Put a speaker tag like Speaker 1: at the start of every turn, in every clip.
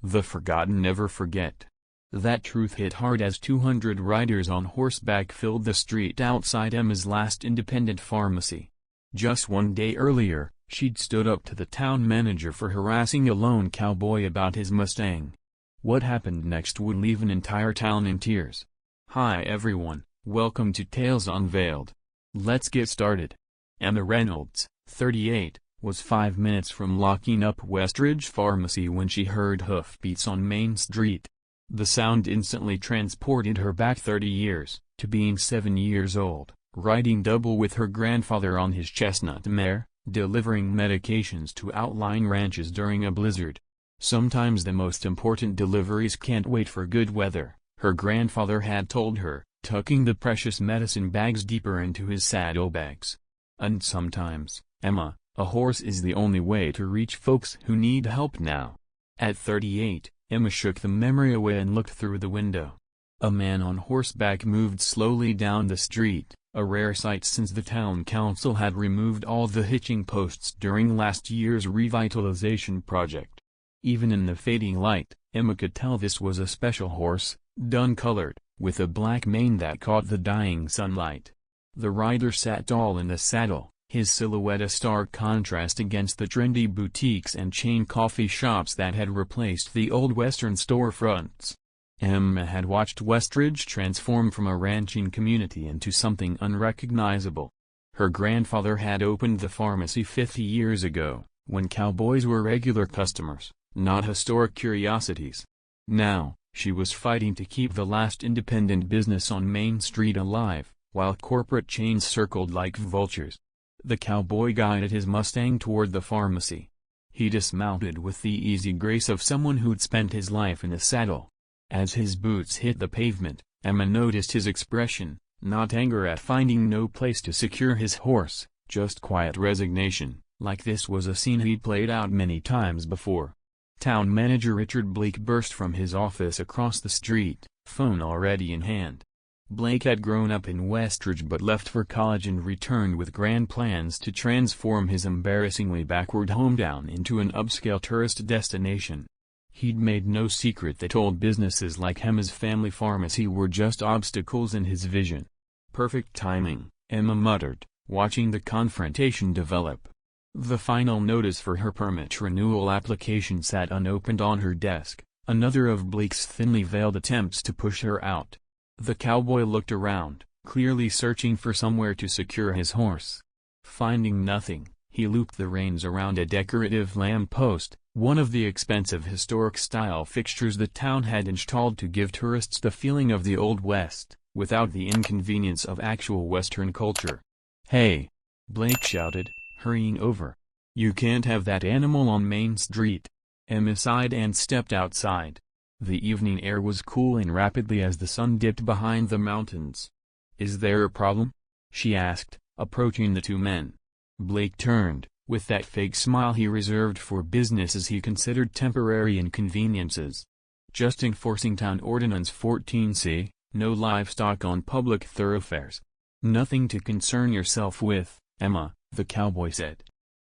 Speaker 1: The forgotten never forget. That truth hit hard as 200 riders on horseback filled the street outside Emma's last independent pharmacy. Just one day earlier, she'd stood up to the town manager for harassing a lone cowboy about his Mustang. What happened next would leave an entire town in tears. Hi everyone, welcome to Tales Unveiled. Let's get started. Emma Reynolds, 38, was 5 minutes from locking up Westridge Pharmacy when she heard hoofbeats on Main Street. The sound instantly transported her back 30 years, to being 7 years old, riding double with her grandfather on his chestnut mare, delivering medications to outlying ranches during a blizzard. Sometimes the most important deliveries can't wait for good weather, her grandfather had told her, tucking the precious medicine bags deeper into his saddlebags. And sometimes, Emma, a horse is the only way to reach folks who need help now. At 38, Emma shook the memory away and looked through the window. A man on horseback moved slowly down the street, a rare sight since the town council had removed all the hitching posts during last year's revitalization project. Even in the fading light, Emma could tell this was a special horse, dun-colored, with a black mane that caught the dying sunlight. The rider sat tall in the saddle, his silhouette a stark contrast against the trendy boutiques and chain coffee shops that had replaced the old Western storefronts. Emma had watched Westridge transform from a ranching community into something unrecognizable. Her grandfather had opened the pharmacy 50 years ago, when cowboys were regular customers, not historic curiosities. Now, she was fighting to keep the last independent business on Main Street alive, while corporate chains circled like vultures. The cowboy guided his Mustang toward the pharmacy. He dismounted with the easy grace of someone who'd spent his life in a saddle. As his boots hit the pavement, Emma noticed his expression, not anger at finding no place to secure his horse, just quiet resignation, like this was a scene he'd played out many times before. Town manager Richard Blake burst from his office across the street, phone already in hand. Blake had grown up in Westridge but left for college and returned with grand plans to transform his embarrassingly backward hometown into an upscale tourist destination. He'd made no secret that old businesses like Emma's family pharmacy were just obstacles in his vision. Perfect timing, Emma muttered, watching the confrontation develop. The final notice for her permit renewal application sat unopened on her desk, another of Blake's thinly veiled attempts to push her out. The cowboy looked around, clearly searching for somewhere to secure his horse. Finding nothing, he looped the reins around a decorative lamp post, one of the expensive historic-style fixtures the town had installed to give tourists the feeling of the Old West, without the inconvenience of actual Western culture. "Hey!" Blake shouted, hurrying over. "You can't have that animal on Main Street." Emma sighed and stepped outside. The evening air was cooling rapidly as the sun dipped behind the mountains. "Is there a problem?" she asked, approaching the two men. Blake turned, with that fake smile he reserved for businesses he considered temporary inconveniences. "Just enforcing Town Ordinance 14C, no livestock on public thoroughfares. Nothing to concern yourself with, Emma," the cowboy said.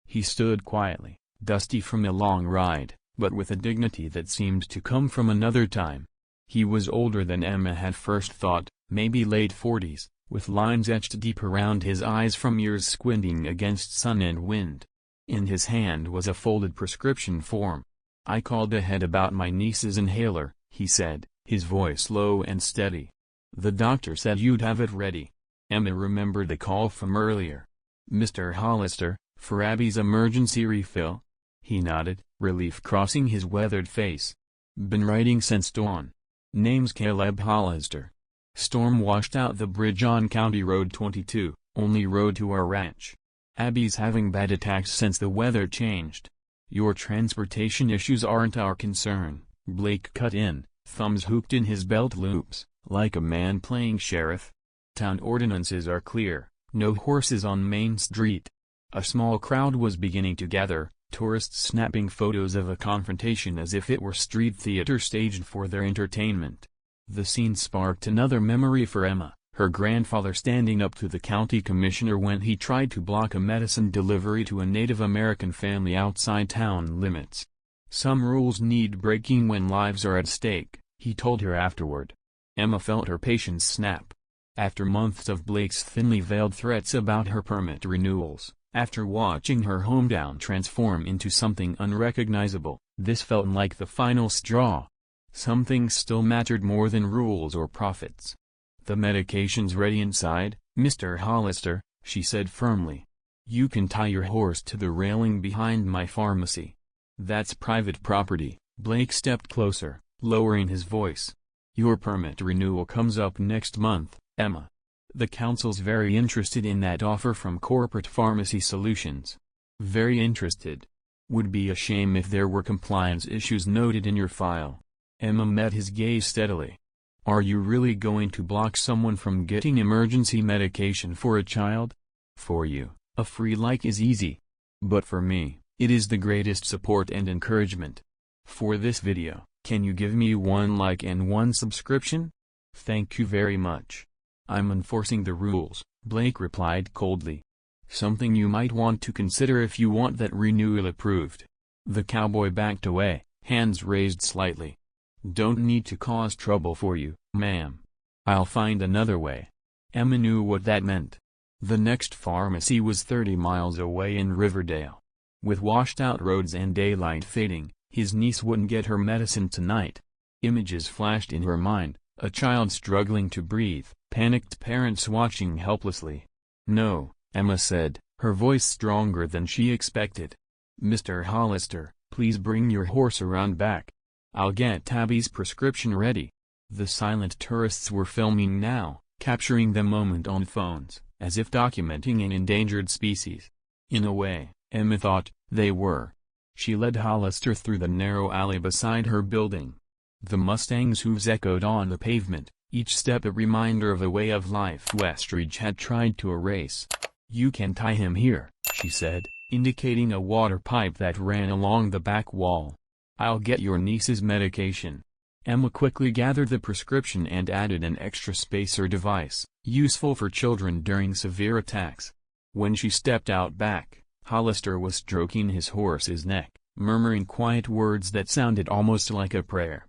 Speaker 1: He stood quietly, dusty from a long ride, but with a dignity that seemed to come from another time. He was older than Emma had first thought, maybe late 40s, with lines etched deep around his eyes from years squinting against sun and wind. In his hand was a folded prescription form. "I called ahead about my niece's inhaler," he said, his voice low and steady. "The doctor said you'd have it ready." Emma remembered the call from earlier. "Mr. Hollister, for Abby's emergency refill?" He nodded, relief crossing his weathered face. "Been writing since dawn. Name's Caleb Hollister. Storm washed out the bridge on County Road 22, only road to our ranch. Abby's having bad attacks since the weather changed. Your transportation issues aren't our concern," Blake cut in, thumbs hooked in his belt loops, like a man playing sheriff. "Town ordinances are clear, no horses on Main Street." A small crowd was beginning to gather, tourists snapping photos of a confrontation as if it were street theater staged for their entertainment. The scene sparked another memory for Emma, her grandfather standing up to the county commissioner when he tried to block a medicine delivery to a Native American family outside town limits. Some rules need breaking when lives are at stake, he told her afterward. Emma felt her patience snap. After months of Blake's thinly veiled threats about her permit renewals, after watching her hometown transform into something unrecognizable, this felt like the final straw. Some things still mattered more than rules or profits. "The medication's ready inside, Mr. Hollister," she said firmly. "You can tie your horse to the railing behind my pharmacy. That's private property." Blake stepped closer, lowering his voice. "Your permit renewal comes up next month, Emma. The council's very interested in that offer from Corporate Pharmacy Solutions. Very interested. Would be a shame if there were compliance issues noted in your file." Emma met his gaze steadily. "Are you really going to block someone from getting emergency medication for a child? For you, a free like is easy. But for me, it is the greatest support and encouragement. For this video, can you give me 1 like and 1 subscription? Thank you very much." "I'm enforcing the rules," Blake replied coldly. "Something you might want to consider if you want that renewal approved." The cowboy backed away, hands raised slightly. "Don't need to cause trouble for you, ma'am. I'll find another way." Emma knew what that meant. The next pharmacy was 30 miles away in Riverdale. With washed-out roads and daylight fading, his niece wouldn't get her medicine tonight. Images flashed in her mind, a child struggling to breathe, panicked parents watching helplessly. "No," Emma said, her voice stronger than she expected. "Mr. Hollister, please bring your horse around back. I'll get Tabby's prescription ready." The silent tourists were filming now, capturing the moment on phones, as if documenting an endangered species. In a way, Emma thought, they were. She led Hollister through the narrow alley beside her building. The Mustangs' hooves echoed on the pavement, each step a reminder of a way of life Westridge had tried to erase. "You can tie him here," she said, indicating a water pipe that ran along the back wall. "I'll get your niece's medication." Emma quickly gathered the prescription and added an extra spacer device, useful for children during severe attacks. When she stepped out back, Hollister was stroking his horse's neck, murmuring quiet words that sounded almost like a prayer.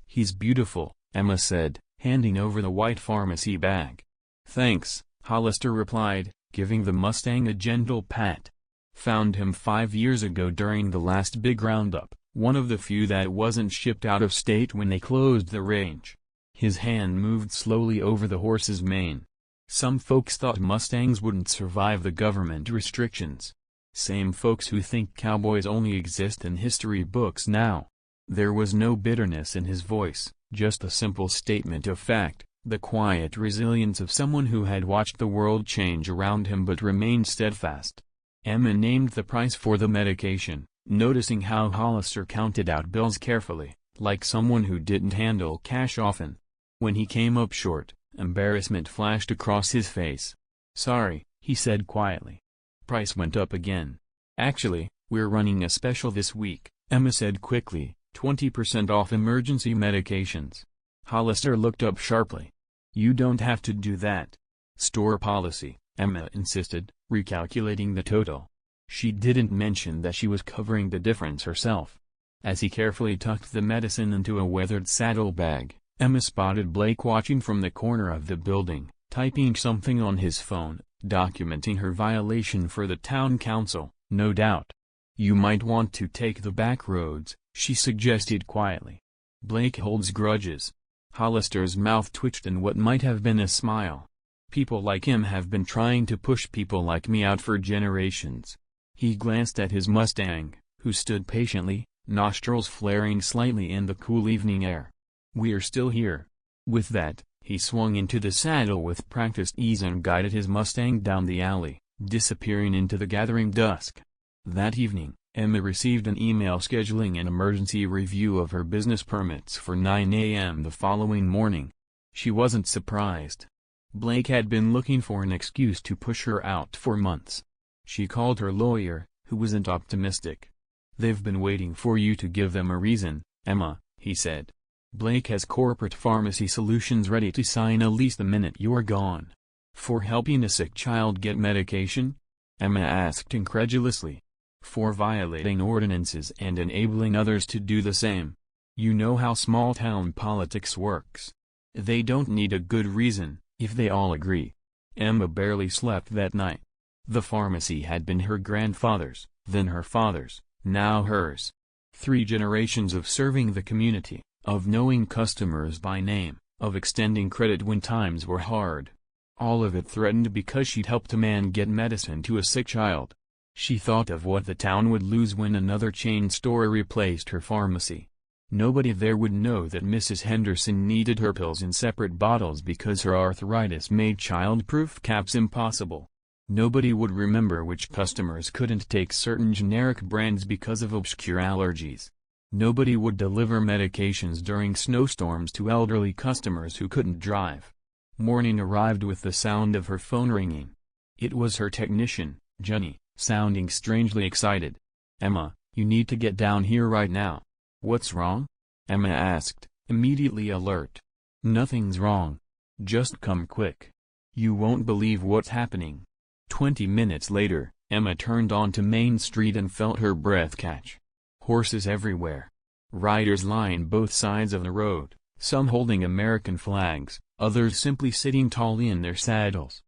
Speaker 1: "He's beautiful," Emma said, handing over the white pharmacy bag. "Thanks," Hollister replied, giving the Mustang a gentle pat. "Found him 5 years ago during the last big roundup, one of the few that wasn't shipped out of state when they closed the range." His hand moved slowly over the horse's mane. "Some folks thought Mustangs wouldn't survive the government restrictions. Same folks who think cowboys only exist in history books now." There was no bitterness in his voice, just a simple statement of fact, the quiet resilience of someone who had watched the world change around him but remained steadfast. Emma named the price for the medication, noticing how Hollister counted out bills carefully, like someone who didn't handle cash often. When he came up short, embarrassment flashed across his face. "Sorry," he said quietly. Price went up again. "Actually, we're running a special this week," Emma said quickly, 20% off emergency medications. Hollister looked up sharply. "You don't have to do that." "Store policy," Emma insisted, recalculating the total. She didn't mention that she was covering the difference herself. As he carefully tucked the medicine into a weathered saddlebag, Emma spotted Blake watching from the corner of the building, typing something on his phone, documenting her violation for the town council, no doubt. "You might want to take the back roads," she suggested quietly. "Blake holds grudges." Hollister's mouth twitched in what might have been a smile. "People like him have been trying to push people like me out for generations." He glanced at his Mustang, who stood patiently, nostrils flaring slightly in the cool evening air. "We're still here." With that, he swung into the saddle with practiced ease and guided his Mustang down the alley, disappearing into the gathering dusk. That evening, Emma received an email scheduling an emergency review of her business permits for 9 a.m. the following morning. She wasn't surprised. Blake had been looking for an excuse to push her out for months. She called her lawyer, who wasn't optimistic. "They've been waiting for you to give them a reason, Emma," he said. "Blake has Corporate Pharmacy Solutions ready to sign a lease the minute you're gone." "For helping a sick child get medication?" Emma asked incredulously. for violating ordinances and enabling others to do the same. You know how small-town politics works. They don't need a good reason, if they all agree. Emma barely slept that night. The pharmacy had been her grandfather's, then her father's, now hers. 3 generations of serving the community, of knowing customers by name, of extending credit when times were hard. All of it threatened because she'd helped a man get medicine to a sick child. She thought of what the town would lose when another chain store replaced her pharmacy. Nobody there would know that Mrs. Henderson needed her pills in separate bottles because her arthritis made child-proof caps impossible. Nobody would remember which customers couldn't take certain generic brands because of obscure allergies. Nobody would deliver medications during snowstorms to elderly customers who couldn't drive. Morning arrived with the sound of her phone ringing. It was her technician, Jenny, sounding strangely excited. "Emma, you need to get down here right now." "What's wrong?" Emma asked, immediately alert. "Nothing's wrong. Just come quick. You won't believe what's happening." 20 minutes later, Emma turned onto Main Street and felt her breath catch. Horses everywhere. Riders lined both sides of the road, some holding American flags, others simply sitting tall in their saddles.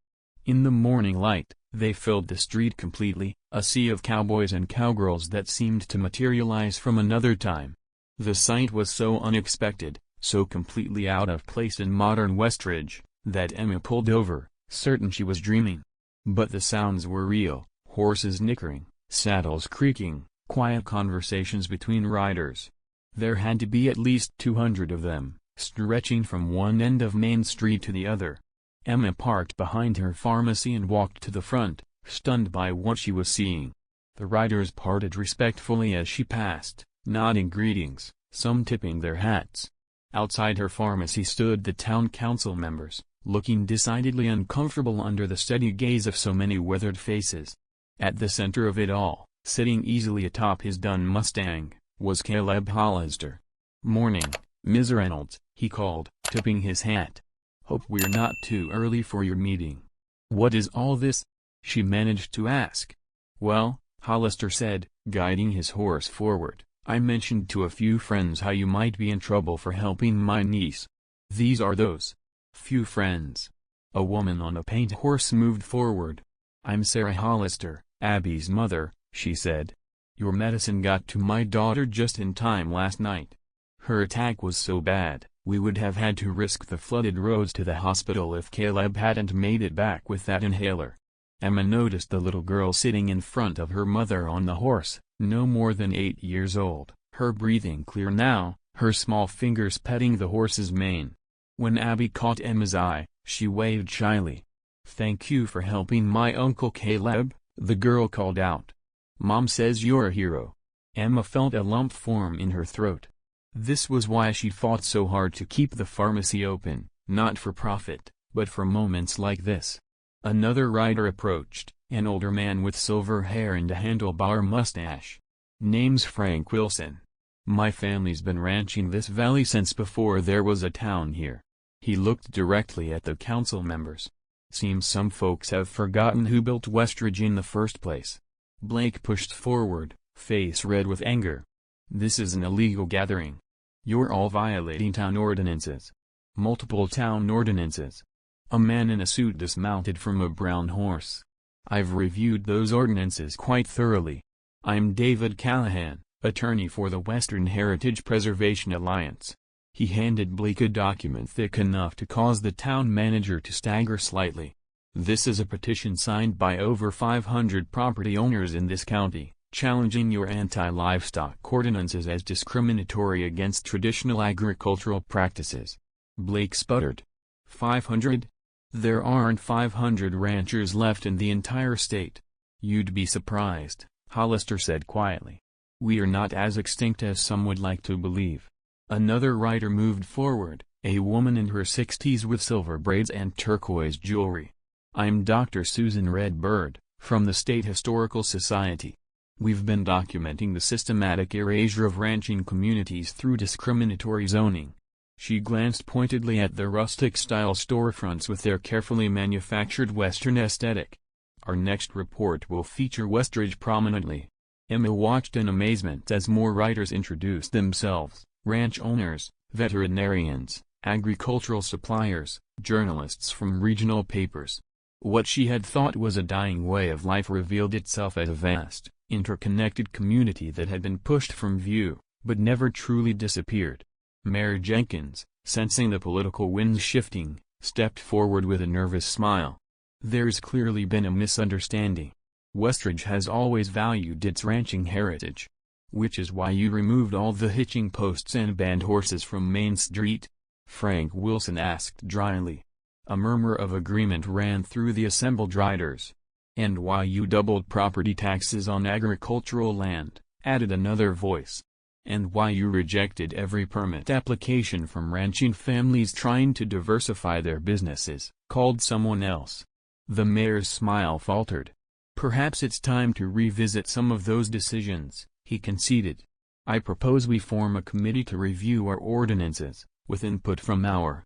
Speaker 1: In the morning light, they filled the street completely, a sea of cowboys and cowgirls that seemed to materialize from another time. The sight was so unexpected, so completely out of place in modern Westridge, that Emma pulled over, certain she was dreaming. But the sounds were real: horses nickering, saddles creaking, quiet conversations between riders. There had to be at least 200 of them, stretching from one end of Main Street to the other. Emma parked behind her pharmacy and walked to the front, stunned by what she was seeing. The riders parted respectfully as she passed, nodding greetings, some tipping their hats. Outside her pharmacy stood the town council members, looking decidedly uncomfortable under the steady gaze of so many weathered faces. At the center of it all, sitting easily atop his dun Mustang, was Caleb Hollister. "Morning, Ms. Reynolds," he called, tipping his hat. "Hope we're not too early for your meeting." "What is all this?" she managed to ask. "Well," Hollister said, guiding his horse forward, "I mentioned to a few friends how you might be in trouble for helping my niece. These are those few friends." A woman on a paint horse moved forward. "I'm Sarah Hollister, Abby's mother," she said. "Your medicine got to my daughter just in time last night. Her attack was so bad, we would have had to risk the flooded roads to the hospital if Caleb hadn't made it back with that inhaler." Emma noticed the little girl sitting in front of her mother on the horse, no more than 8 years old, her breathing clear now, her small fingers petting the horse's mane. When Abby caught Emma's eye, she waved shyly. "Thank you for helping my Uncle Caleb," the girl called out. "Mom says you're a hero." Emma felt a lump form in her throat. This was why she fought so hard to keep the pharmacy open, not for profit, but for moments like this. Another rider approached, an older man with silver hair and a handlebar mustache. "Name's Frank Wilson. My family's been ranching this valley since before there was a town here." He looked directly at the council members. "Seems some folks have forgotten who built Westridge in the first place." Blake pushed forward, face red with anger. "This is an illegal gathering. You're all violating town ordinances. Multiple town ordinances." A man in a suit dismounted from a brown horse. "I've reviewed those ordinances quite thoroughly. I'm David Callahan, attorney for the Western Heritage Preservation Alliance." He handed Blake a document thick enough to cause the town manager to stagger slightly. "This is a petition signed by over 500 property owners in this county, challenging your anti-livestock ordinances as discriminatory against traditional agricultural practices." Blake sputtered. 500? There aren't 500 ranchers left in the entire state. "You'd be surprised," Hollister said quietly. "We are not as extinct as some would like to believe." Another rider moved forward, a woman in her 60s with silver braids and turquoise jewelry. "I'm Dr. Susan Redbird, from the State Historical Society. We've been documenting the systematic erasure of ranching communities through discriminatory zoning." She glanced pointedly at the rustic-style storefronts with their carefully manufactured Western aesthetic. "Our next report will feature Westridge prominently. Emma watched in amazement as more writers introduced themselves: ranch owners, veterinarians, agricultural suppliers, journalists from regional papers. What she had thought was a dying way of life revealed itself as a vast, interconnected community that had been pushed from view, but never truly disappeared. Mayor Jenkins, sensing the political winds shifting, stepped forward with a nervous smile. "There's clearly been a misunderstanding. Westridge has always valued its ranching heritage. Which is why you removed all the hitching posts and banned horses from Main Street?" Frank Wilson asked dryly. A murmur of agreement ran through the assembled riders. "And why you doubled property taxes on agricultural land," added another voice. "And why you rejected every permit application from ranching families trying to diversify their businesses," called someone else. The mayor's smile faltered. "Perhaps it's time to revisit some of those decisions," he conceded. "I propose we form a committee to review our ordinances, with input from our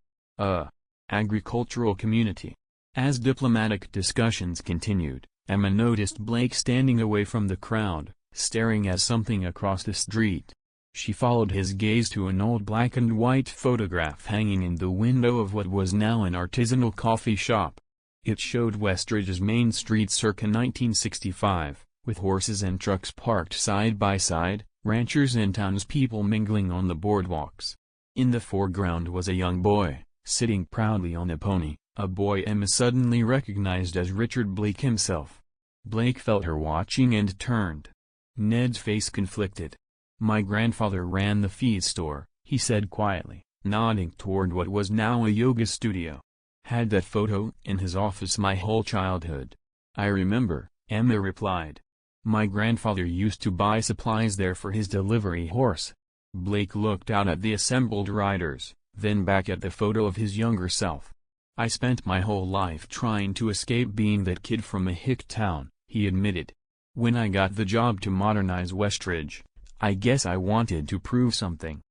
Speaker 1: agricultural community." As diplomatic discussions continued, Emma noticed Blake standing away from the crowd, staring at something across the street. She followed his gaze to an old black-and-white photograph hanging in the window of what was now an artisanal coffee shop. It showed Westridge's Main Street circa 1965, with horses and trucks parked side by side, ranchers and townspeople mingling on the boardwalks. In the foreground was a young boy, sitting proudly on a pony, a boy Emma suddenly recognized as Richard Blake himself. Blake felt her watching and turned. Ned's face conflicted. "My grandfather ran the feed store," he said quietly, nodding toward what was now a yoga studio. "Had that photo in his office my whole childhood." "I remember," Emma replied. "My grandfather used to buy supplies there for his delivery horse." Blake looked out at the assembled riders, then back at the photo of his younger self. "I spent my whole life trying to escape being that kid from a hick town," he admitted. "When I got the job to modernize Westridge, I guess I wanted to prove something."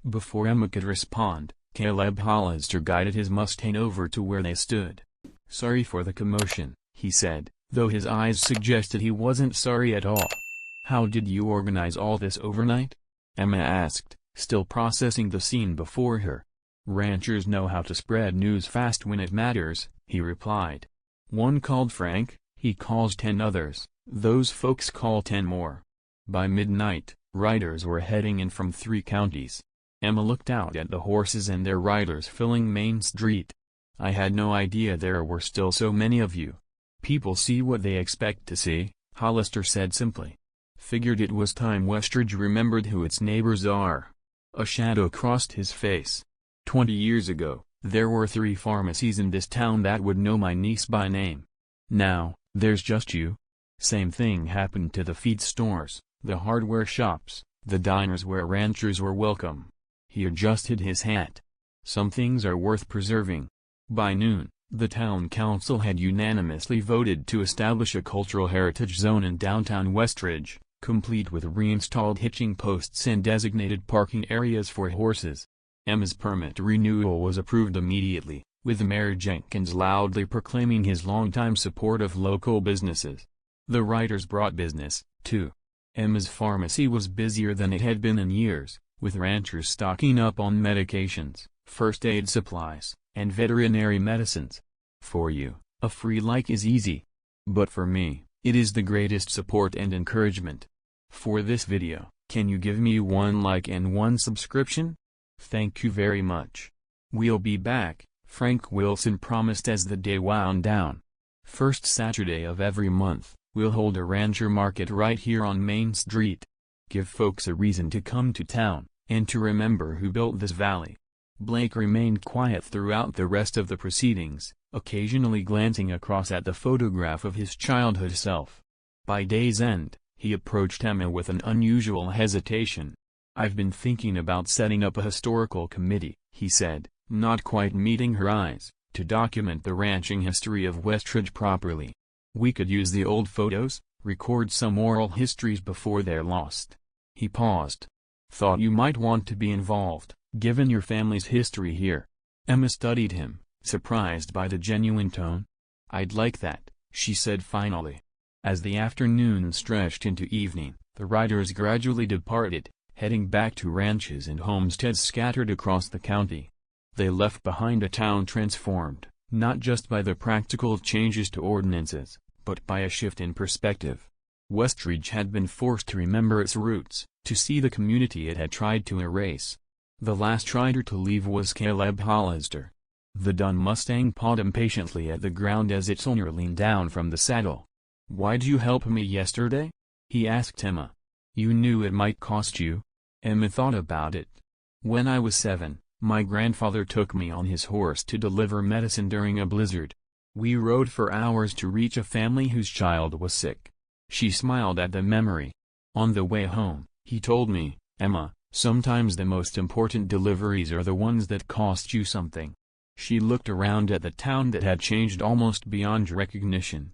Speaker 1: Before Emma could respond, Caleb Hollister guided his Mustang over to where they stood. "Sorry for the commotion," he said, though his eyes suggested he wasn't sorry at all. "How did you organize all this overnight?" Emma asked, still processing the scene before her. "Ranchers know how to spread news fast when it matters," he replied. "One called Frank, he calls 10 others, those folks call 10 more." By midnight, riders were heading in from 3 counties. Emma looked out at the horses and their riders filling Main Street. "I had no idea there were still so many of you." "People see what they expect to see," Hollister said simply. "Figured it was time Westridge remembered who its neighbors are." A shadow crossed his face. 20 years ago, there were 3 pharmacies in this town that would know my niece by name. Now, there's just you. Same thing happened to the feed stores, the hardware shops, the diners where ranchers were welcome." He adjusted his hat. "Some things are worth preserving." By noon, the town council had unanimously voted to establish a cultural heritage zone in downtown Westridge, complete with reinstalled hitching posts and designated parking areas for horses. Emma's permit renewal was approved immediately, with Mayor Jenkins loudly proclaiming his longtime support of local businesses. The riders brought business, too. Emma's pharmacy was busier than it had been in years, with ranchers stocking up on medications, first aid supplies, and veterinary medicines. "For you, a free like is easy. But for me, it is the greatest support and encouragement. For this video, can you give me 1 like and 1 subscription? Thank you very much. We'll be back," Frank Wilson promised as the day wound down. "First Saturday of every month, we'll hold a rancher market right here on Main Street. Give folks a reason to come to town, and to remember who built this valley." Blake remained quiet throughout the rest of the proceedings, occasionally glancing across at the photograph of his childhood self. By day's end, he approached Emma with an unusual hesitation. "I've been thinking about setting up a historical committee," he said, not quite meeting her eyes, "to document the ranching history of Westridge properly. We could use the old photos, record some oral histories before they're lost." He paused. "Thought you might want to be involved, given your family's history here." Emma studied him, surprised by the genuine tone. "I'd like that," she said finally. As the afternoon stretched into evening, The riders gradually departed, heading back to ranches and homesteads scattered across the county. They left behind a town transformed, not just by the practical changes to ordinances, but by a shift in perspective. Westridge had been forced to remember its roots, to see the community it had tried to erase. The last rider to leave was Caleb Hollister. The dun Mustang pawed impatiently at the ground as its owner leaned down from the saddle. "Why'd you help me yesterday?" he asked Emma. "You knew it might cost you?" Emma thought about it. "When I was 7, my grandfather took me on his horse to deliver medicine during a blizzard. We rode for hours to reach a family whose child was sick." She smiled at the memory. "On the way home, he told me, Emma, sometimes the most important deliveries are the ones that cost you something." She looked around at the town that had changed almost beyond recognition.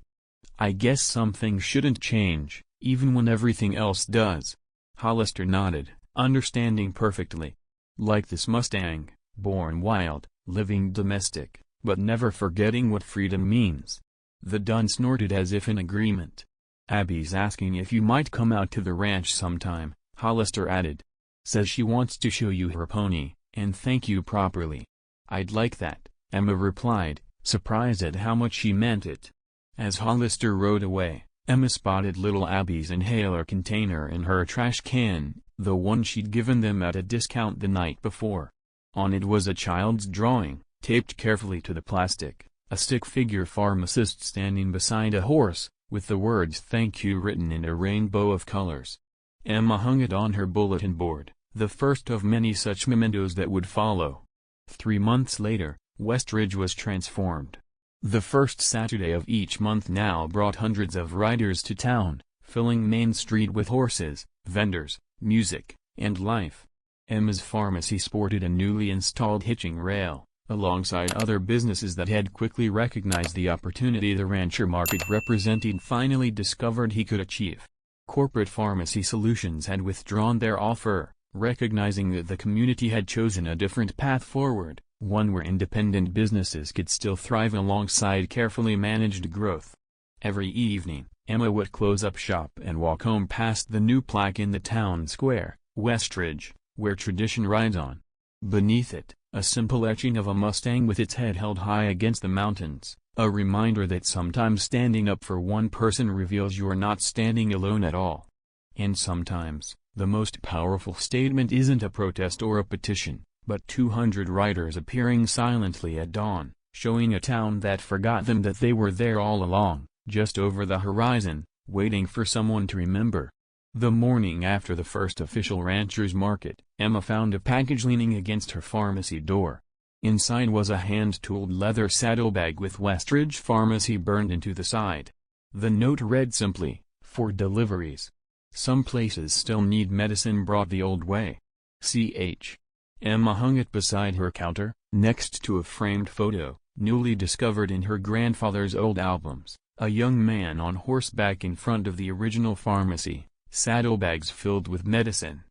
Speaker 1: "I guess some things shouldn't change, even when everything else does." Hollister nodded, understanding perfectly. Like this Mustang, born wild, living domestic, but never forgetting what freedom means. The dun snorted as if in agreement. "Abby's asking if you might come out to the ranch sometime," Hollister added. "Says she wants to show you her pony, and thank you properly." "I'd like that," Emma replied, surprised at how much she meant it. As Hollister rode away, Emma spotted little Abby's inhaler container in her trash can, the one she'd given them at a discount the night before. On it was a child's drawing, taped carefully to the plastic, a stick-figure pharmacist standing beside a horse, with the words "Thank you" written in a rainbow of colors. Emma hung it on her bulletin board, the first of many such mementos that would follow. 3 months later, Westridge was transformed. The first Saturday of each month now brought hundreds of riders to town, filling Main Street with horses, vendors, music, and life. Emma's pharmacy sported a newly installed hitching rail, alongside other businesses that had quickly recognized the opportunity the rancher market represented finally discovered he could achieve. Corporate Pharmacy Solutions had withdrawn their offer, recognizing that the community had chosen a different path forward, one where independent businesses could still thrive alongside carefully managed growth. Every evening, Emma would close up shop and walk home past the new plaque in the town square, Westridge, where tradition rides on. Beneath it, a simple etching of a Mustang with its head held high against the mountains, a reminder that sometimes standing up for one person reveals you are not standing alone at all. And sometimes, the most powerful statement isn't a protest or a petition, but 200 riders appearing silently at dawn, showing a town that forgot them that they were there all along, just over the horizon, waiting for someone to remember. The morning after the first official rancher's market, Emma found a package leaning against her pharmacy door. Inside was a hand-tooled leather saddlebag with Westridge Pharmacy burned into the side. The note read simply, "For deliveries. Some places still need medicine brought the old way. Ch." Emma hung it beside her counter, next to a framed photo, newly discovered in her grandfather's old albums, a young man on horseback in front of the original pharmacy, saddlebags filled with medicine.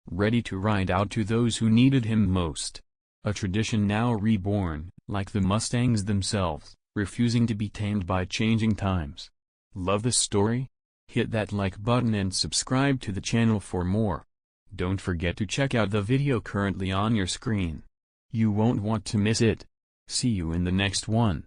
Speaker 1: Ready to ride out to those who needed him most. A tradition now reborn, like the Mustangs themselves, refusing to be tamed by changing times. Love this story? Hit that like button and subscribe to the channel for more. Don't forget to check out the video currently on your screen. You won't want to miss it. See you in the next one.